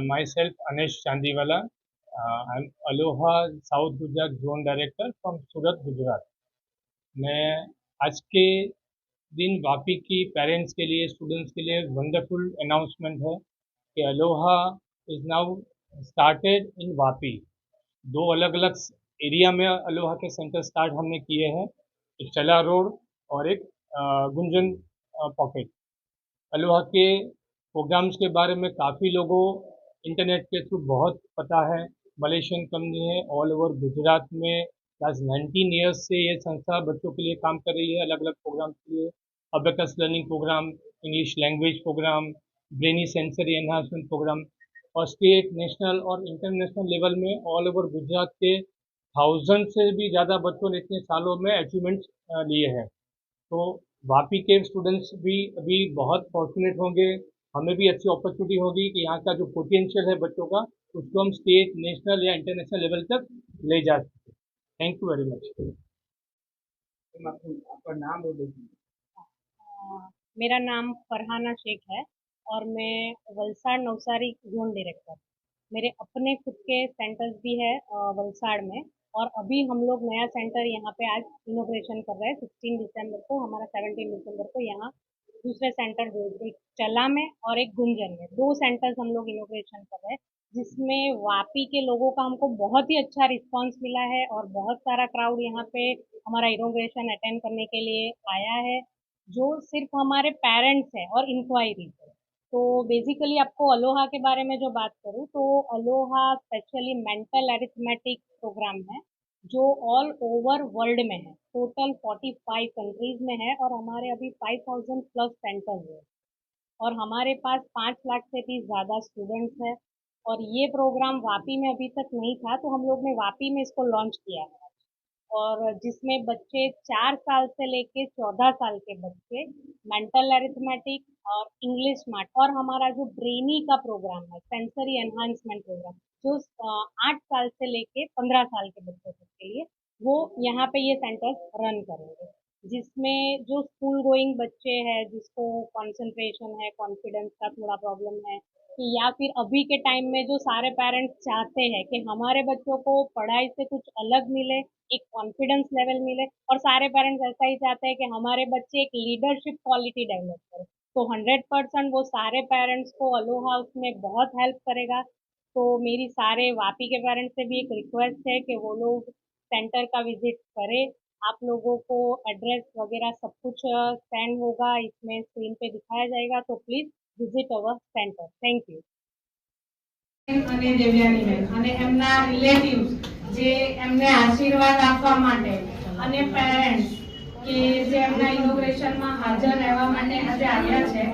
Myself Anesh Chandiwala. I'm Aloha South Gujarat Zone Director from Surat Gujarat. मैं आज के दिन वापी की पेरेंट्स के लिए, स्टूडेंट्स के लिए वंडरफुल अनाउंसमेंट है कि Aloha is now started in Vapi. दो अलग अलग एरिया में अलोहा के सेंटर स्टार्ट हमने किए हैं, एक चला रोड और एक गुंजन पॉकेट। अलोहा के प्रोग्राम्स के बारे में काफ़ी लोगों इंटरनेट के थ्रू बहुत पता है। मलेशियन कंपनी है, ऑल ओवर गुजरात में लास्ट 19 ईयर्स से ये संस्था बच्चों के लिए काम कर रही है, अलग अलग प्रोग्राम के लिए। Abacus learning program, English language program, brainy sensory enhancement program, और स्टेट, नेशनल और इंटरनेशनल लेवल में ऑल ओवर गुजरात के 1000 से भी ज़्यादा बच्चों ने इतने सालों में अचीवमेंट्स लिए हैं। तो वापी के स्टूडेंट्स भी अभी बहुत फॉर्चुनेट होंगे, हमें भी अच्छी अपॉर्चुनिटी होगी कि यहाँ का जो पोटेंशियल है बच्चों का, उसको हम स्टेट, नेशनल या इंटरनेशनल लेवल तक ले जा सकते। Thank you very much. आपका नाम बोल दीजिए। मेरा नाम फरहाना शेख है और मैं वलसाड़ नवसारी जोन डायरेक्टर। मेरे अपने खुद के सेंटर्स भी है वलसाड़ में, और अभी हम लोग नया सेंटर यहाँ पे आज इनोग्रेशन कर रहे हैं। 16 दिसंबर को, हमारा 17 दिसंबर को यहाँ दूसरे सेंटर, एक चला में और एक गुंजन में, 2 सेंटर्स हम लोग इनोग्रेशन कर रहे हैं, जिसमें वापी के लोगों का हमको बहुत ही अच्छा रिस्पांस मिला है और बहुत सारा क्राउड यहाँ पे हमारा इनोग्रेशन अटेंड करने के लिए आया है, जो सिर्फ हमारे पेरेंट्स हैं और इंक्वायरीज है। तो बेसिकली आपको अलोहा के बारे में जो बात करूँ, तो Aloha specially mental arithmetic program है जो ऑल ओवर वर्ल्ड में है, टोटल 45 कंट्रीज में है, और हमारे अभी 5000 प्लस सेंटर्स है, और हमारे पास 5 लाख से भी ज़्यादा स्टूडेंट्स हैं। और ये प्रोग्राम वापी में अभी तक नहीं था, तो हम लोग ने वापी में इसको लॉन्च किया है, और जिसमें बच्चे 4 साल से लेके 14 साल के बच्चे मेंटल अरिथमेटिक और इंग्लिश स्मार्ट, और हमारा जो ब्रेनी का प्रोग्राम है, सेंसरी एनहांसमेंट प्रोग्राम, जो 8 साल से लेके 15 साल के बच्चों के लिए, वो यहाँ पे ये सेंटर्स रन करेंगे। जिसमें जो स्कूल गोइंग बच्चे हैं, जिसको कंसंट्रेशन है, कॉन्फिडेंस का थोड़ा प्रॉब्लम है, कि या फिर अभी के टाइम में जो सारे पेरेंट्स चाहते हैं कि हमारे बच्चों को पढ़ाई से कुछ अलग मिले, एक कॉन्फिडेंस लेवल मिले, और सारे पेरेंट्स ऐसा ही चाहते हैं कि हमारे बच्चे एक लीडरशिप क्वालिटी डेवलप करें, तो 100% वो सारे पेरेंट्स को अलोहा उसमें बहुत हेल्प करेगा। तो मेरी सारे वापी के पेरेंट्स से भी एक रिक्वेस्ट है कि वो लोग सेंटर का विजिट करें। आप लोगों को एड्रेस वगैरह सब कुछ सेंड होगा, इसमें स्क्रीन पे दिखाया जाएगा, तो please visit our centre. Thank you. અને દેવ્યાનીબેન અને એમના રિલેટિવ્સ જે એમને આશીર્વાદ આપવા માટે અને પેરેન્ટ્સ કે જે એમના ઇનોગ્રેશનમાં હાજર રહેવા માટે આજે આવ્યા છે।